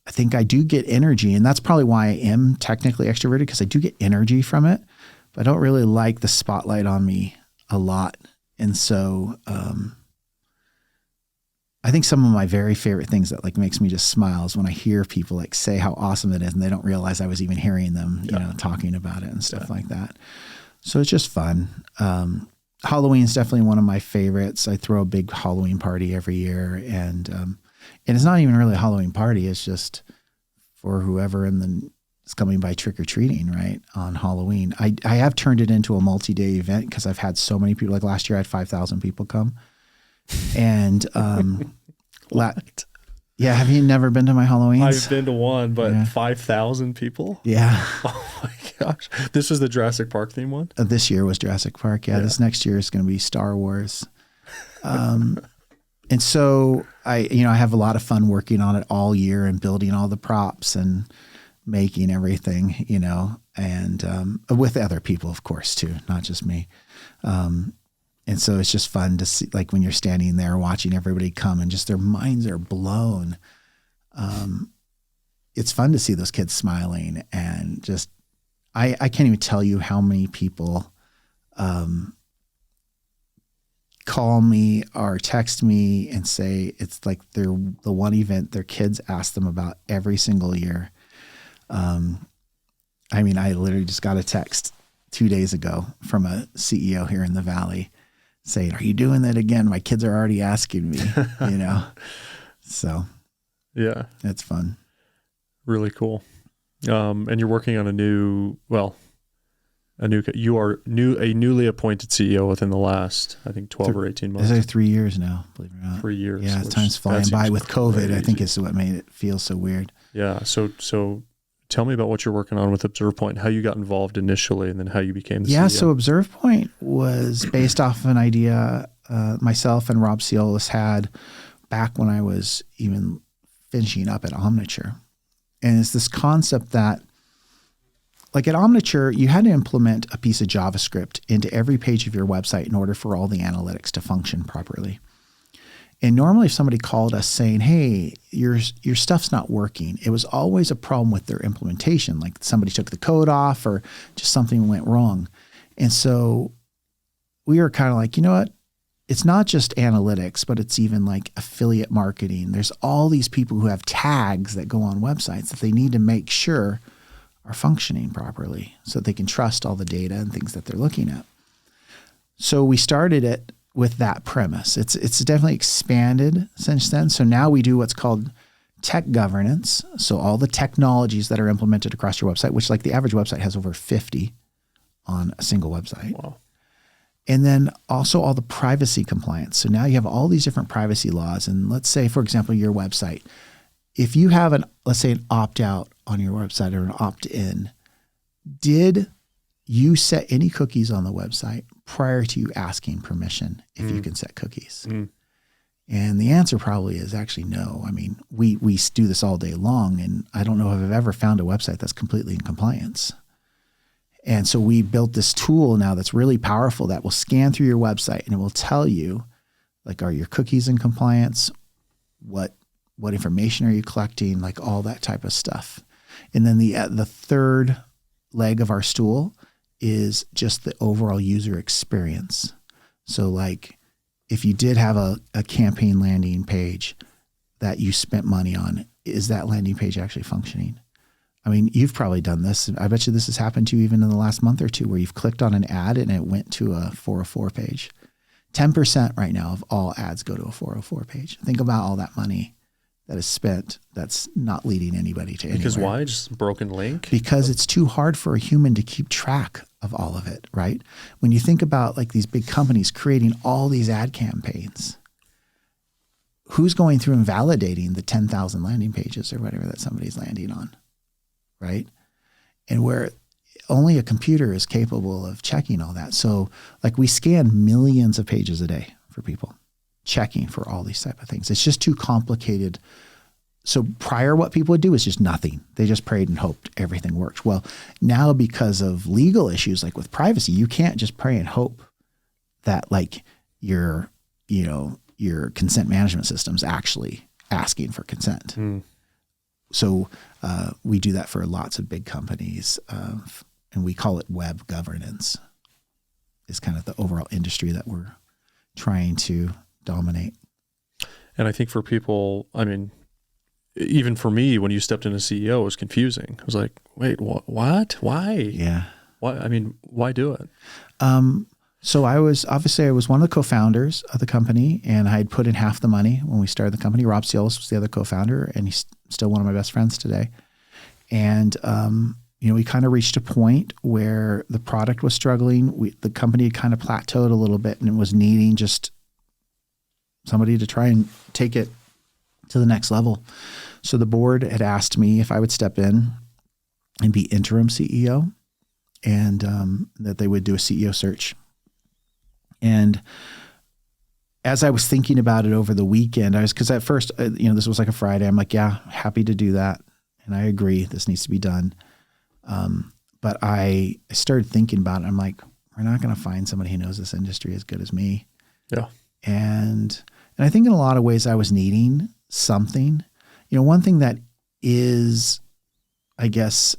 I think I do get energy, and that's probably why I am technically extroverted, because I do get energy from it, but I don't really like the spotlight on me a lot. And so I think some of my very favorite things that like makes me just smile is when I hear people like say how awesome it is, and they don't realize I was even hearing them, talking about it and stuff like that. So it's just fun. Halloween is definitely one of my favorites. I throw a big Halloween party every year, and it's not even really a Halloween party. It's just for whoever is coming by trick or treating, right, on Halloween. I have turned it into a multi-day event because I've had so many people. Like last year, I had 5,000 people come, and What? yeah, have you never been to my Halloweens? I've been to one, but Yeah. 5,000 people? Yeah. Oh my gosh. This was the Jurassic Park theme one? This year was Jurassic Park. Yeah. This next year is going to be Star Wars. And so I have a lot of fun working on it all year and building all the props and making everything, and with other people, of course, too, not just me. And so it's just fun to see, like when you're standing there watching everybody come and just their minds are blown. It's fun to see those kids smiling, and just, I can't even tell you how many people call me or text me and say it's like they're the one event their kids ask them about every single year. I literally just got a text 2 days ago from a CEO here in the Valley saying, "Are you doing that again? My kids are already asking me," So Yeah. it's fun. Really cool. And you're working on a newly appointed CEO within the last, I think, 12 or 18 months. It's like 3 years now, believe it or not. 3 years. Yeah, time's flying by with COVID. Crazy. I think is what made it feel so weird. Yeah. So tell me about what you're working on with ObservePoint, how you got involved initially, and then how you became the CEO. So ObservePoint was based off of an idea myself and Rob Ciolis had back when I was even finishing up at Omniture. And it's this concept that, like at Omniture, you had to implement a piece of JavaScript into every page of your website in order for all the analytics to function properly. And normally if somebody called us saying, "Hey, your stuff's not working," it was always a problem with their implementation. Like somebody took the code off or just something went wrong. And so we were kind of like, you know what? It's not just analytics, but it's even like affiliate marketing. There's all these people who have tags that go on websites that they need to make sure are functioning properly so that they can trust all the data and things that they're looking at. So we started it with that premise. It's definitely expanded since then. So now we do what's called tech governance. So all the technologies that are implemented across your website, which like the average website has over 50 on a single website. Wow. And then also all the privacy compliance. So now you have all these different privacy laws. And let's say, for example, your website, if you have let's say an opt-out on your website or an opt-in, did you set any cookies on the website prior to you asking permission if you can set cookies? And the answer probably is actually no. I mean, we do this all day long, and I don't know if I've ever found a website that's completely in compliance. And so we built this tool now that's really powerful that will scan through your website and it will tell you, like, are your cookies in compliance? What information are you collecting? Like all that type of stuff. And then the third leg of our stool is just the overall user experience. So like if you did have a campaign landing page that you spent money on, is that landing page actually functioning? I mean, you've probably done this. I bet you this has happened to you even in the last month or two where you've clicked on an ad and it went to a 404 page. 10% right now of all ads go to a 404 page. Think about all that money that is spent that's not leading anybody to anywhere. Because why? Just a broken link? Because it's too hard for a human to keep track of all of it, right? When you think about like these big companies creating all these ad campaigns, who's going through and validating the 10,000 landing pages or whatever that somebody's landing on, right? And where only a computer is capable of checking all that. So like we scan millions of pages a day for people, checking for all these type of things. It's just too complicated. So prior, what people would do is just nothing. They just prayed and hoped everything worked. Well, now because of legal issues, like with privacy, you can't just pray and hope that like your consent management system's actually asking for consent. So we do that for lots of big companies, and we call it web governance. Is kind of the overall industry that we're trying to dominate. And I think for people, I mean, even for me, when you stepped in as CEO, it was confusing. I was like, wait, what? Why? Yeah. Why? I mean, why do it? So I was one of the co-founders of the company, and I had put in half the money when we started the company. Rob Cielos was the other co-founder, and he's still one of my best friends today. And, we kind of reached a point where the product was struggling. The company had kind of plateaued a little bit, and it was needing just somebody to try and take it to the next level. So the board had asked me if I would step in and be interim CEO, and that they would do a CEO search. And as I was thinking about it over the weekend, because at first, this was like a Friday. I'm like, yeah, happy to do that. And I agree, this needs to be done. But I started thinking about it. I'm like, we're not going to find somebody who knows this industry as good as me. Yeah. And I think in a lot of ways I was needing something. One thing that is, I guess,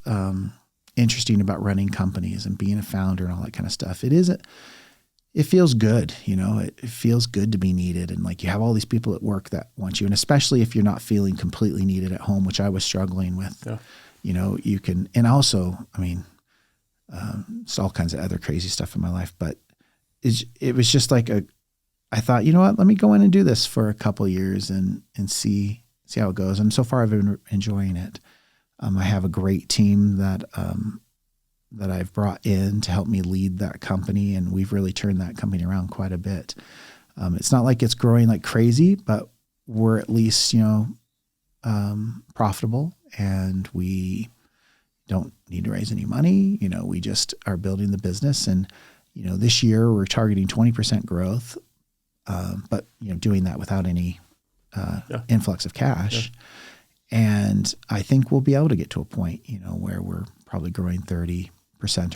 interesting about running companies and being a founder and all that kind of stuff, it feels good. It feels good to be needed. And like you have all these people at work that want you. And especially if you're not feeling completely needed at home, which I was struggling with, you can, and also, it's all kinds of other crazy stuff in my life, but it was just like I thought, you know what, let me go in and do this for a couple of years and see how it goes. And so far I've been enjoying it. I have a great team that I've brought in to help me lead that company, and we've really turned that company around quite a bit. It's not like it's growing like crazy, but we're at least, profitable, and we don't need to raise any money. We just are building the business, and, this year we're targeting 20% growth, but, doing that without any influx of cash. Yeah. And I think we'll be able to get to a point, where we're probably growing 30%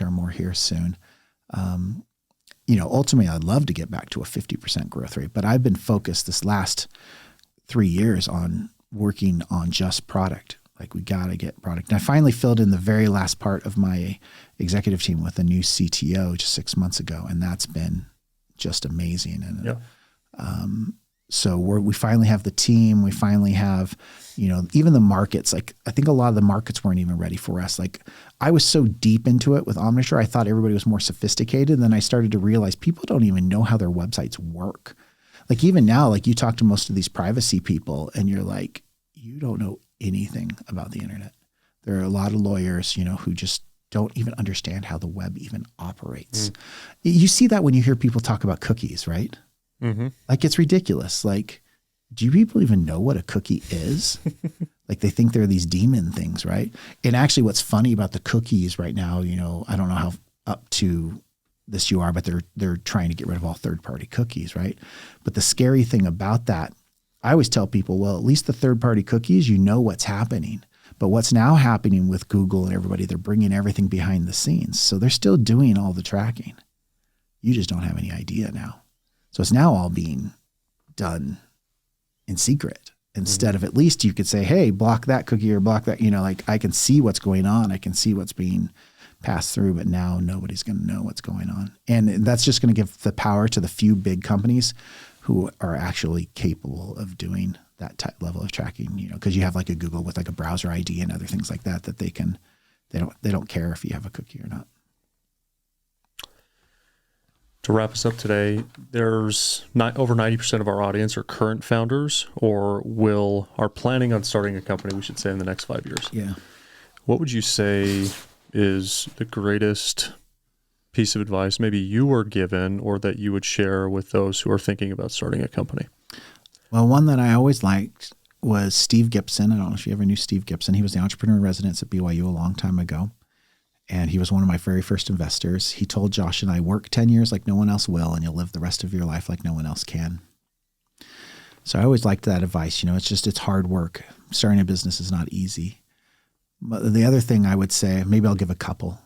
or more here soon. Ultimately I'd love to get back to a 50% growth rate, but I've been focused this last 3 years on working on just product. Like, we got to get product. And I finally filled in the very last part of my executive team with a new CTO just 6 months ago. And that's been just amazing. And, so we finally have the team. We finally have, even the markets. Like, I think a lot of the markets weren't even ready for us. Like, I was so deep into it with Omniture, I thought everybody was more sophisticated. And then I started to realize people don't even know how their websites work. Like, even now, like, you talk to most of these privacy people and you're like, you don't know anything about the internet. There are a lot of lawyers, who just don't even understand how the web even operates. You see that when you hear people talk about cookies, right? Mm-hmm. Like, it's ridiculous. Like, do people even know what a cookie is? Like, they think they're these demon things, right? And actually what's funny about the cookies right now, I don't know how up to this you are, but they're trying to get rid of all third-party cookies, right? But the scary thing about that, I always tell people, well, at least the third-party cookies, what's happening. But what's now happening with Google and everybody, they're bringing everything behind the scenes. So they're still doing all the tracking. You just don't have any idea now. So it's now all being done in secret, instead of, at least you could say, hey, block that cookie or block that, like, I can see what's going on. I can see what's being passed through, but now nobody's going to know what's going on. And that's just going to give the power to the few big companies who are actually capable of doing that type level of tracking, because you have like a Google with like a browser ID and other things like that they don't care if you have a cookie or not. To wrap us up today, there's over 90% of our audience are current founders or are planning on starting a company, we should say, in the next 5 years. Yeah. What would you say is the greatest piece of advice maybe you were given or that you would share with those who are thinking about starting a company? Well, one that I always liked was Steve Gibson. I don't know if you ever knew Steve Gibson. He was the entrepreneur in residence at BYU a long time ago. And he was one of my very first investors. He told Josh and I, work 10 years like no one else will, and you'll live the rest of your life like no one else can. So I always liked that advice. It's hard work. Starting a business is not easy. But the other thing I would say, maybe I'll give a couple,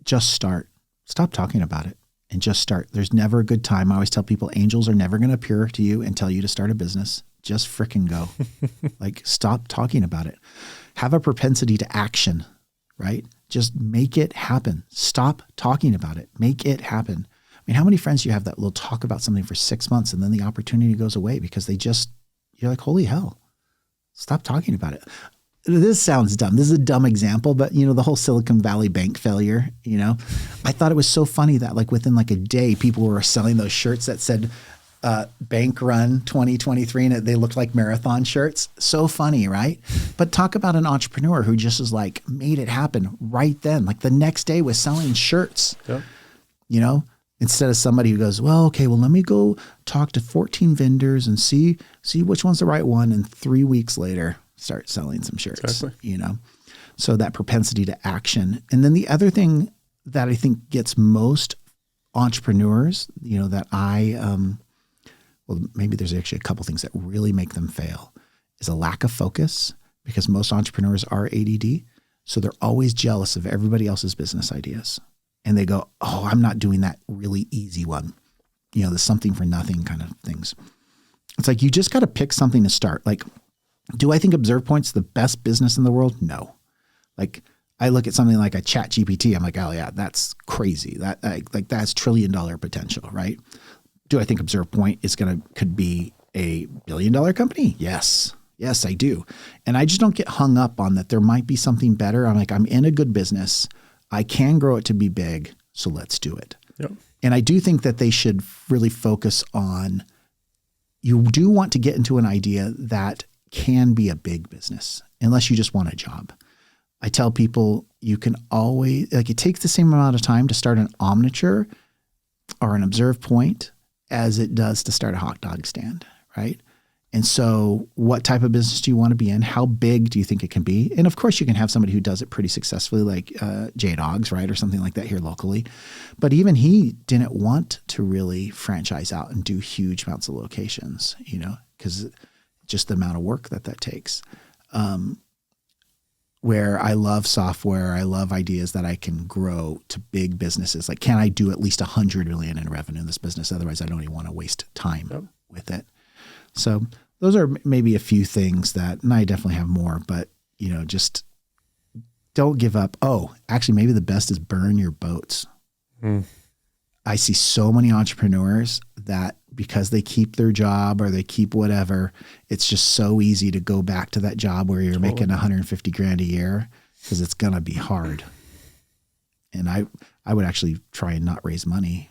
just start. Stop talking about it and just start. There's never a good time. I always tell people angels are never going to appear to you and tell you to start a business. Just frickin' go. Like, stop talking about it. Have a propensity to action, right? Just make it happen. Stop talking about it. Make it happen. I mean, how many friends do you have that will talk about something for 6 months and then the opportunity goes away because you're like, holy hell, stop talking about it. this sounds dumb. This is a dumb example, but the whole Silicon Valley Bank failure, I thought it was so funny that like within like a day, people were selling those shirts that said Bank Run 2023, and they looked like marathon shirts. So funny, right? But talk about an entrepreneur who just is like made it happen right then. Like the next day was selling shirts, instead of somebody who goes, well, okay, well, let me go talk to 14 vendors and see which one's the right one. And 3 weeks later, start selling some shirts, Exactly. So that propensity to action. And then the other thing that I think gets most entrepreneurs, that well, maybe there's actually a couple things that really make them fail, is a lack of focus, because most entrepreneurs are ADD. So they're always jealous of everybody else's business ideas. And they go, oh, I'm not doing that really easy one. The something for nothing kind of things. It's like, you just got to pick something to start. Like, do I think Observe Point's the best business in the world? No. Like, I look at something like a Chat GPT. I'm like, oh yeah, that's crazy. That's $1 trillion potential, right? Do I think Observe Point could be a $1 billion company? Yes. Yes, I do. And I just don't get hung up on that. There might be something better. I'm like, I'm in a good business. I can grow it to be big. So let's do it. Yep. And I do think that they should really focus on, you do want to get into an idea that can be a big business, unless you just want a job. I tell people you can always, like, it takes the same amount of time to start an Omniture or an Observe Point as it does to start a hot dog stand, right? And so what type of business do you want to be in? How big do you think it can be? And of course you can have somebody who does it pretty successfully, like J-Dogs, right? Or something like that here locally. But even he didn't want to really franchise out and do huge amounts of locations, because just the amount of work that takes. Where I love software, I love ideas that I can grow to big businesses. Like, can I do at least 100 million in revenue in this business? Otherwise, I don't even want to waste time with it. So those are maybe a few things and I definitely have more, but just don't give up. Oh, actually, maybe the best is burn your boats. I see so many entrepreneurs that because they keep their job or they keep whatever, it's just so easy to go back to that job where you're making 150 grand a year, because it's going to be hard. And I would actually try and not raise money,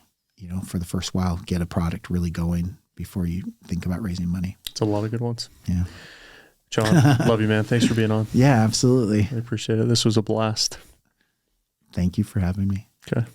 for the first while, get a product really going before you think about raising money. It's a lot of good ones. Yeah. John, love you, man. Thanks for being on. Yeah, absolutely. I appreciate it. This was a blast. Thank you for having me. Okay.